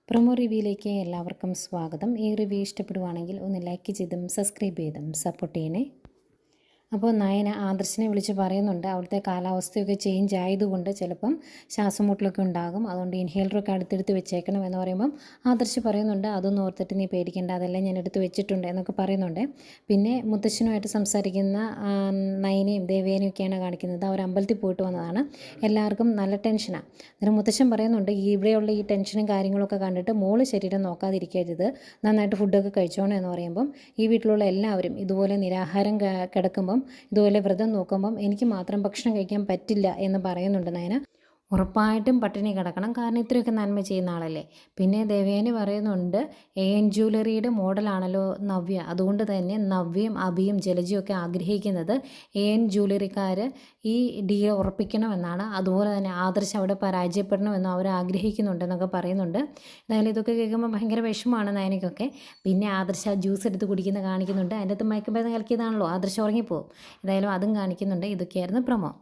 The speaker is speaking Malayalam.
പ്രൊമോ റിവ്യൂയിലേക്ക് എല്ലാവർക്കും സ്വാഗതം. ഈ റിവ്യൂ ഇഷ്ടപ്പെടുവാണെങ്കിൽ ഒന്ന് ലൈക്ക് ചെയ്തും സബ്സ്ക്രൈബ് ചെയ്തും സപ്പോർട്ട് ചെയ്യണേ. അപ്പോൾ നയന ആദർശിനെ വിളിച്ച് പറയുന്നുണ്ട് അവിടുത്തെ കാലാവസ്ഥയൊക്കെ ചേഞ്ച് ആയതുകൊണ്ട് ചിലപ്പം ശ്വാസം മുട്ടലൊക്കെ ഉണ്ടാകും, അതുകൊണ്ട് ഇൻഹേലറൊക്കെ അടുത്തെടുത്ത് വെച്ചേക്കണം എന്ന് പറയുമ്പം ആദർശ് പറയുന്നുണ്ട് അതൊന്നും ഓർത്തിട്ട് നീ പേടിക്കേണ്ട, അതെല്ലാം ഞാൻ എടുത്ത് വെച്ചിട്ടുണ്ട് എന്നൊക്കെ പറയുന്നുണ്ട്. പിന്നെ മുത്തശ്ശനുമായിട്ട് സംസാരിക്കുന്ന നയനയും ദേവേനയും ഒക്കെയാണ് കാണിക്കുന്നത്. അവർ അമ്പലത്തിൽ പോയിട്ട് വന്നതാണ്, എല്ലാവർക്കും നല്ല ടെൻഷനാണ്. അന്നേരം മുത്തശ്ശൻ പറയുന്നുണ്ട് ഇവിടെയുള്ള ഈ ടെൻഷനും കാര്യങ്ങളൊക്കെ കണ്ടിട്ട് മോള് ശരീരം നോക്കാതിരിക്കരുത്, നന്നായിട്ട് ഫുഡൊക്കെ കഴിച്ചോണം എന്ന് പറയുമ്പം ഈ വീട്ടിലുള്ള എല്ലാവരും ഇതുപോലെ നിരാഹാരം കിടക്കുമ്പം ഇതുപോലെ വ്രതം നോക്കുമ്പം എനിക്ക് മാത്രം ഭക്ഷണം കഴിക്കാൻ പറ്റില്ല എന്ന് പറയുന്നുണ്ട് നയന. ഉറപ്പായിട്ടും പട്ടിണി കിടക്കണം, കാരണം ഇത്രയൊക്കെ നന്മ ചെയ്യുന്ന ആളല്ലേ. പിന്നെ ദേവേനി പറയുന്നുണ്ട് AN ജ്വല്ലറിയുടെ മോഡലാണല്ലോ നവ്യ, അതുകൊണ്ട് തന്നെ നവ്യയും അഭിയും ജലജയും ഒക്കെ ആഗ്രഹിക്കുന്നത് AN ജ്വല്ലറിക്കാർ ഈ ഡീൽ ഉറപ്പിക്കണമെന്നാണ്. അതുപോലെ തന്നെ ആദർശ് അവിടെ പരാജയപ്പെടണമെന്നും അവർ ആഗ്രഹിക്കുന്നുണ്ടെന്നൊക്കെ പറയുന്നുണ്ട്. എന്തായാലും ഇതൊക്കെ കേൾക്കുമ്പോൾ ഭയങ്കര വിഷമമാണ് നയനയ്ക്കൊക്കെ. പിന്നെ ആദർശ് ആ ജ്യൂസ് എടുത്ത് കുടിക്കുന്ന കാണിക്കുന്നുണ്ട്, അതിൻ്റെ അകത്ത് മയക്കുമരുന്ന് കലക്കിയതാണല്ലോ, ആദർശ് ഉറങ്ങിപ്പോവും. എന്തായാലും അതും കാണിക്കുന്നുണ്ട്. ഇതൊക്കെയായിരുന്നു പ്രൊമോ.